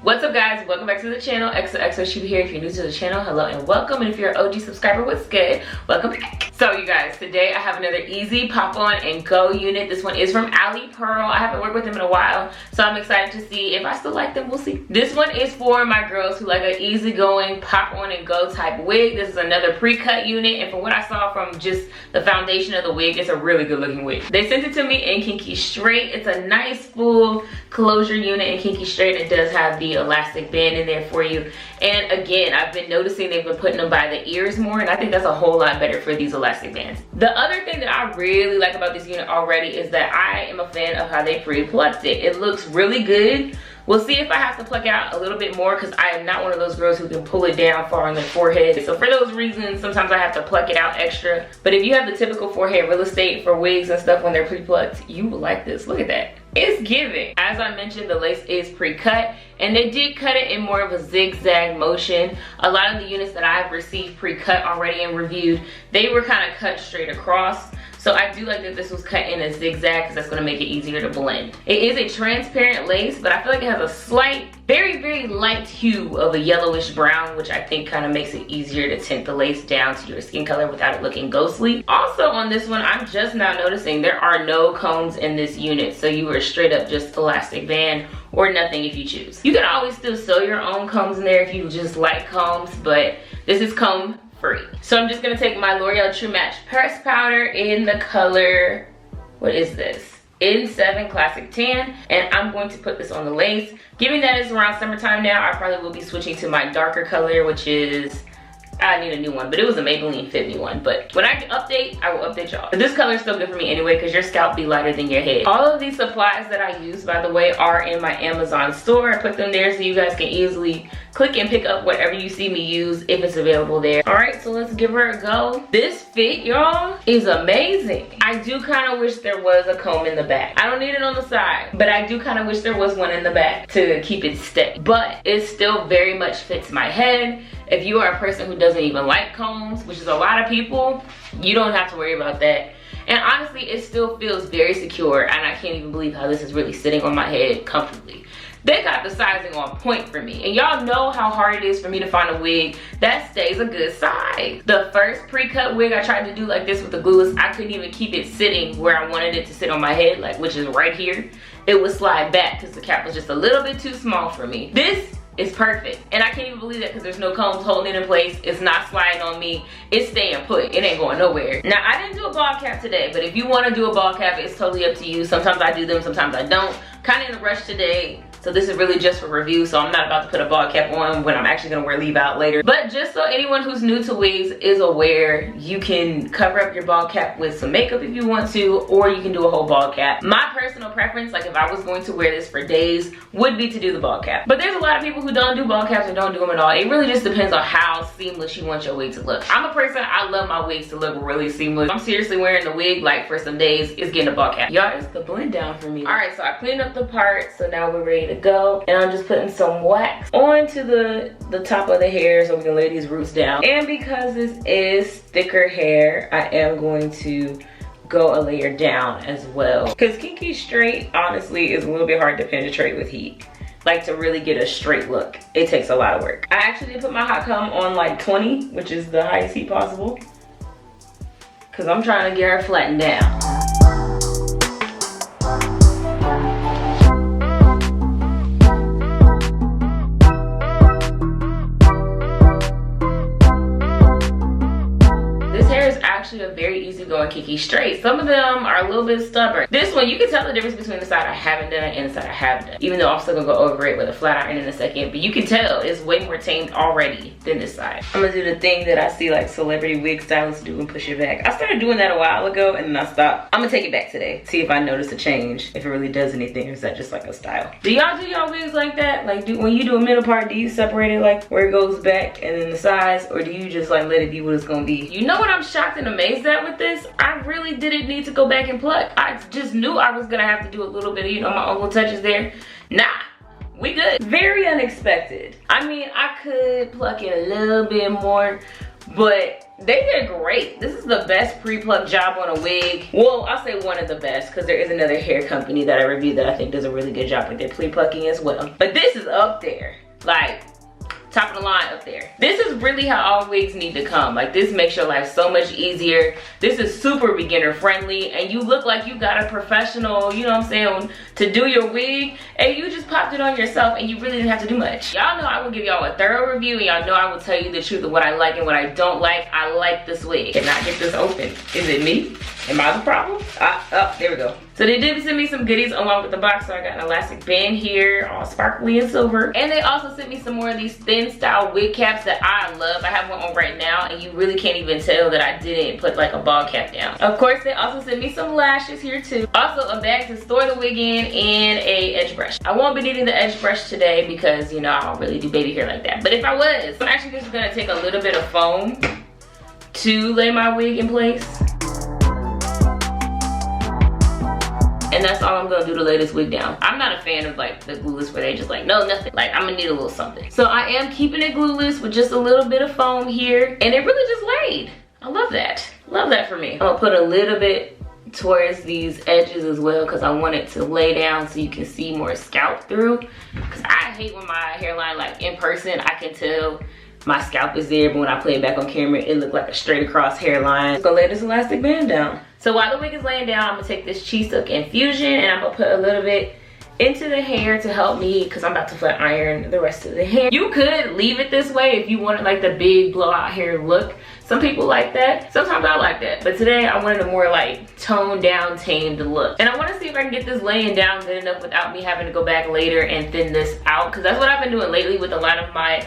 What's up guys, welcome back to the channel. XOXO Sheba here. If you're new to the channel, hello and welcome, and if you're an OG subscriber, what's good? Welcome back. So you guys, today I have another easy pop on and go unit. This one is from Alipearl. I haven't worked with them in a while, so I'm excited to see if I still like them. We'll see. This one is for my girls who like an easygoing pop on and go type wig. This is another pre-cut unit, and from what I saw from just the foundation of the wig, it's a really good looking wig. They sent it to me in Kinky straight. It's a nice full closure unit in Kinky straight. It does have the elastic band in there for you, and again, I've been noticing they've been putting them by the ears more, and I think that's a whole lot better for these elastic bands. The other thing that I really like about this unit already is that I am a fan of how they pre-plucked it. It looks really good. We'll see if I have to pluck out a little bit more, because I am not one of those girls who can pull it down far on their forehead. So for those reasons, sometimes I have to pluck it out extra. But if you have the typical forehead real estate for wigs and stuff when they're pre-plucked, you will like this. Look at that. It's giving. As I mentioned, the lace is pre-cut, and they did cut it in more of a zigzag motion. A lot of the units that I've received pre-cut already and reviewed, they were kind of cut straight across. So I do like that this was cut in a zigzag, because that's going to make it easier to blend. It is a transparent lace, but I feel like it has a slight, very light hue of a yellowish brown, which I think kind of makes it easier to tint the lace down to your skin color without it looking ghostly. Also on this one, I'm just now noticing there are no combs in this unit, so you are straight up just elastic band or nothing if you choose. You can always still sew your own combs in there if you just like combs, but this is comb free. So I'm just gonna take my L'Oreal True Match press powder in the color, what is this? N7 Classic Tan, and I'm going to put this on the lace. Given that it's around summertime now, I probably will be switching to my darker color, which is, I need a new one, but it was a Maybelline Fit Me one. But when I update, I will update y'all. But this color is still good for me anyway, because your scalp be lighter than your head. All of these supplies that I use, by the way, are in my Amazon store. I put them there so you guys can easily click and pick up whatever you see me use if it's available there. All right, so let's give her a go. This fit, y'all, is amazing. I do kind of wish there was a comb in the back. I don't need it on the side, but I do kind of wish there was one in the back to keep it steady. But it still very much fits my head. If you are a person who doesn't even like combs, which is a lot of people, you don't have to worry about that. And honestly, it still feels very secure, and I can't even believe how this is really sitting on my head comfortably. They got the sizing on point for me, and y'all know how hard it is for me to find a wig that stays a good size. The first pre-cut wig I tried to do like this with the glueless, I couldn't even keep it sitting where I wanted it to sit on my head, like, which is right here. It would slide back because the cap was just a little bit too small for me. This is perfect, and I can't even believe that because there's no combs holding it in place. It's not sliding on me. It's staying put. It ain't going nowhere. Now, I didn't do a ball cap today, but if you want to do a ball cap, it's totally up to you. Sometimes I do them, sometimes I don't. Kind of in a rush today, so this is really just for review, so I'm not about to put a ball cap on when I'm actually gonna wear leave out later. But just so anyone who's new to wigs is aware, you can cover up your ball cap with some makeup if you want to, or you can do a whole ball cap. My personal preference, like if I was going to wear this for days, would be to do the ball cap. But there's a lot of people who don't do ball caps and don't do them at all. It really just depends on how seamless you want your wig to look. I'm a person, I love my wigs to look really seamless. I'm seriously wearing the wig like for some days, it's getting a ball cap. Y'all, it's the blend down for me. All right, so I cleaned up the part, so now we're ready to go. And I'm just putting some wax onto the top of the hair so we can lay these roots down. And because this is thicker hair, I am going to go a layer down as well. Because Kinky straight, honestly, is a little bit hard to penetrate with heat. Like, to really get a straight look, it takes a lot of work. I actually put my hot comb on like 20, which is the highest heat possible, because I'm trying to get her flattened down. A very easygoing Kinky straight. Some of them are a little bit stubborn. This one, you can tell the difference between the side I haven't done and the side I have done, even though I'm still gonna go over it with a flat iron in a second, but you can tell it's way more tamed already than this side. I'm gonna do the thing that I see like celebrity wig stylists do and push it back. I started doing that a while ago and then I stopped. I'm gonna take it back today, see if I notice a change, if it really does anything, or is that just like a style. Do y'all do y'all wigs like that? Like, when you do a middle part, do you separate it like where it goes back and then the sides, or do you just like let it be what it's gonna be? You know what I'm shocked and amazed at with this? I really didn't need to go back and pluck. I just knew I was gonna have to do a little bit of, you know, my own little touches there. Nah, we good. Very unexpected. I mean, I could pluck it a little bit more, but they did great. This is the best pre-pluck job on a wig. Well, I'll say one of the best, because there is another hair company that I reviewed that I think does a really good job with their pre-plucking as well. But this is up there. really how all wigs need to come. Like, this makes your life so much easier. This is super beginner friendly, and you look like you got a professional, you know what I'm saying, to do your wig, and you just popped it on yourself and you really didn't have to do much. Y'all know I will give y'all a thorough review, and y'all know I will tell you the truth of what I like and what I don't like. I like this wig. Can I get this open? Is it me? Am I the problem? Oh, there we go. So they did send me some goodies along with the box. So I got an elastic band here, all sparkly and silver. And they also sent me some more of these thin style wig caps that I love. I have one on right now, and you really can't even tell that I didn't put like a ball cap down. Of course, they also sent me some lashes here too. Also a bag to store the wig in and a edge brush. I won't be needing the edge brush today because, you know, I don't really do baby hair like that. But if I was, I'm actually just gonna take a little bit of foam to lay my wig in place. And that's all I'm gonna do to lay this wig down. I'm not a fan of like the glueless where they just like, no, nothing. Like, I'm gonna need a little something. So I am keeping it glueless with just a little bit of foam here. And it really just laid. I love that. Love that for me. I'm gonna put a little bit towards these edges as well because I want it to lay down so you can see more scalp through. Because I hate when my hairline, like in person, I can tell my scalp is there, but when I play it back on camera, it looked like a straight across hairline. I'm gonna lay this elastic band down. So while the wig is laying down, I'm gonna take this Cheese Silk Infusion and I'm gonna put a little bit into the hair to help me, because I'm about to flat iron the rest of the hair. You could leave it this way if you wanted like the big blowout hair look. Some people like that. Sometimes I like that. But today I wanted a more like toned down, tamed look. And I want to see if I can get this laying down good enough without me having to go back later and thin this out, because that's what I've been doing lately with a lot of my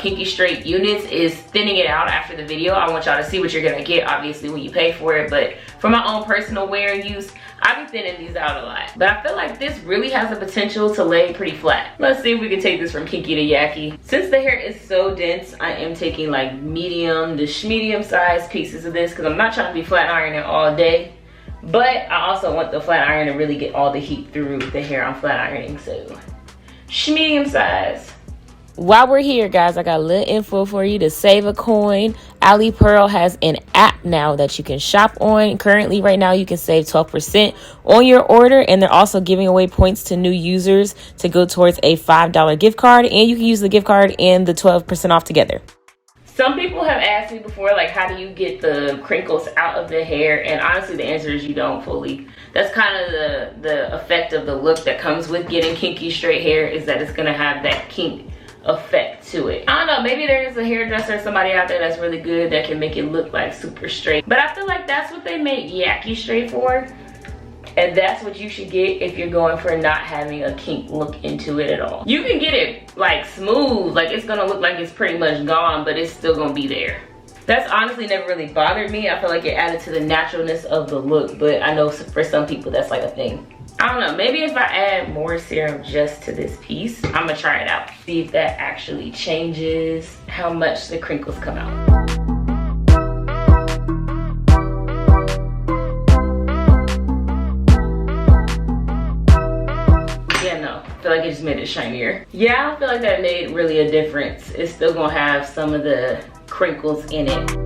Kinky straight units, is thinning it out after the video. I want y'all to see what you're gonna get, obviously, when you pay for it, but for my own personal wear and use, I be thinning these out a lot. But I feel like this really has the potential to lay pretty flat. Let's see if we can take this from kinky to yaki. Since the hair is so dense, I am taking like medium to medium sized pieces of this because I'm not trying to be flat ironing all day. But I also want the flat iron to really get all the heat through the hair I'm flat ironing, so medium size. While we're here, guys, I got a little info for you to save a coin. Alipearl has an app now that you can shop on. Currently, right now, you can save 12% on your order, and they're also giving away points to new users to go towards a $5 gift card, and you can use the gift card and the 12% off together. Some people have asked me before, like, how do you get the crinkles out of the hair? And honestly, the answer is you don't fully. That's kind of the effect of the look that comes with getting kinky straight hair, is that it's gonna have that kink effect to it. I don't know, maybe there is a hairdresser or somebody out there that's really good that can make it look like super straight. But I feel like that's what they make yaki straight for. And that's what you should get if you're going for not having a kink look into it at all. You can get it like smooth, like it's gonna look like it's pretty much gone, but it's still gonna be there. That's honestly never really bothered me. I feel like it added to the naturalness of the look, but I know for some people that's like a thing. I don't know, maybe if I add more serum just to this piece, I'm gonna try it out. See if that actually changes how much the crinkles come out. Yeah, no, I feel like it just made it shinier. Yeah, I don't feel like that made really a difference. It's still gonna have some of the crinkles in it.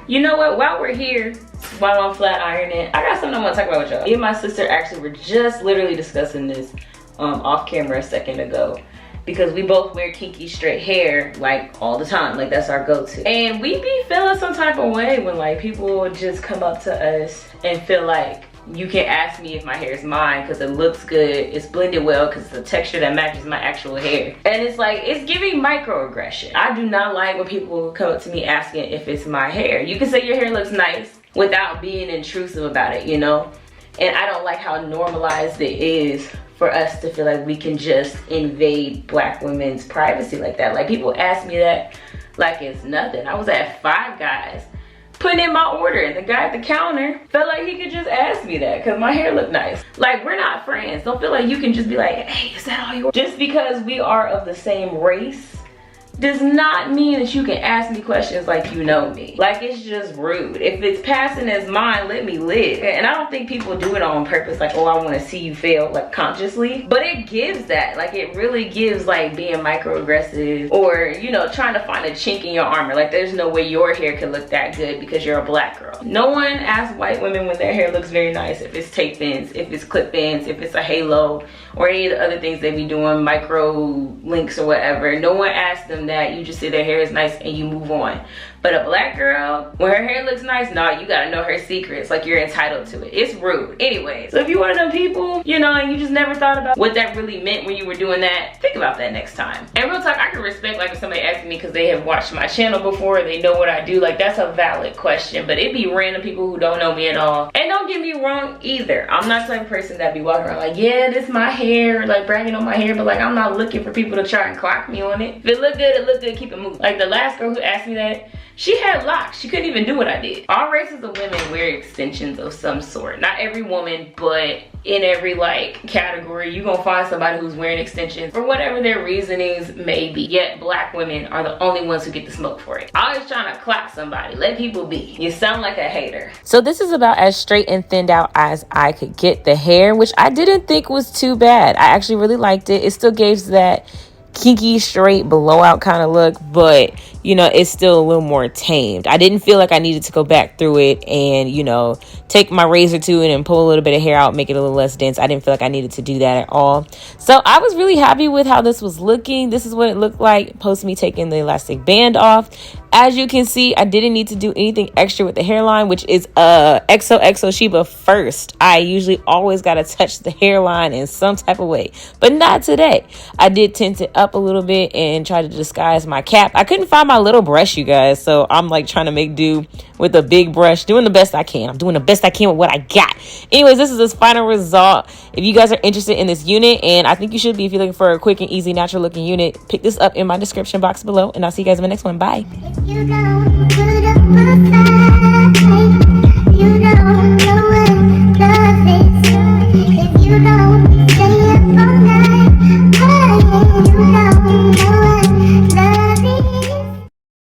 You know what, while we're here, while I'm flat ironing, I got something I want to talk about with y'all. Me and my sister actually were just literally discussing this off camera a second ago, because we both wear kinky straight hair like all the time. Like, that's our go-to. And we be feeling some type of way when like people just come up to us and feel like, you can ask me if my hair is mine because it looks good, it's blended well because it's a texture that matches my actual hair. And it's like, it's giving microaggression. I do not like when people come up to me asking if it's my hair. You can say your hair looks nice without being intrusive about it, you know? And I don't like how normalized it is for us to feel like we can just invade Black women's privacy like that. Like, people ask me that like it's nothing. I was at Five Guys putting in my order, and the guy at the counter felt like he could just ask me that because my hair looked nice. Like, we're not friends. Don't feel like you can just be like, hey, is that all yours? Just because we are of the same race does not mean that you can ask me questions like you know me. Like, it's just rude. If it's passing as mine, let me live. And I don't think people do it on purpose, like, oh, I want to see you fail, like, consciously. But it gives that. Like, it really gives, like, being microaggressive or, you know, trying to find a chink in your armor. Like, there's no way your hair could look that good because you're a black girl. No one asks white women when their hair looks very nice, if it's tape ins, if it's clip ins, if it's a halo, or any of the other things they be doing, micro links or whatever. No one asks them that. You just say their hair is nice and you move on. But a black girl, when her hair looks nice, nah, you gotta know her secrets. Like, you're entitled to it. It's rude. Anyway, so if you're one of them people, you know, and you just never thought about what that really meant when you were doing that, think about that next time. And real talk, I can respect, like, if somebody asks me because they have watched my channel before, they know what I do, like, that's a valid question. But it be random people who don't know me at all. And don't get me wrong either, I'm not the type of person that be walking around like, yeah, this is my hair, like bragging on my hair, but like, I'm not looking for people to try and clock me on it. If it look good, it look good, keep it moving. Like, the last girl who asked me that, she had locks. She couldn't even do what I did. All races of women wear extensions of some sort. Not every woman, but in every, like, category, you're gonna find somebody who's wearing extensions for whatever their reasonings may be. Yet black women are the only ones who get the smoke for it. Always trying to clock somebody. Let people be. You sound like a hater. So this is about as straight and thinned out as I could get the hair, which I didn't think was too bad. I actually really liked it. It still gave that kinky straight blowout kind of look, but you know, it's still a little more tamed. I didn't feel like I needed to go back through it and, you know, take my razor to it and pull a little bit of hair out, make it a little less dense. I didn't feel like I needed to do that at all. So I was really happy with how this was looking. This is what it looked like post me taking the elastic band off. As you can see, I didn't need to do anything extra with the hairline, which is XOXO Sheba first. I usually always got to touch the hairline in some type of way, but not today. I did tint it up a little bit and try to disguise my cap. I couldn't find my little brush, you guys, so I'm like trying to make do with a big brush, doing the best I can. I'm doing the best I can with what I got. Anyways, this is this final result. If you guys are interested in this unit, and I think you should be if you're looking for a quick and easy natural looking unit, pick this up in my description box below, and I'll see you guys in the next one. Bye. You don't put up a fight. You don't know what love is. If you don't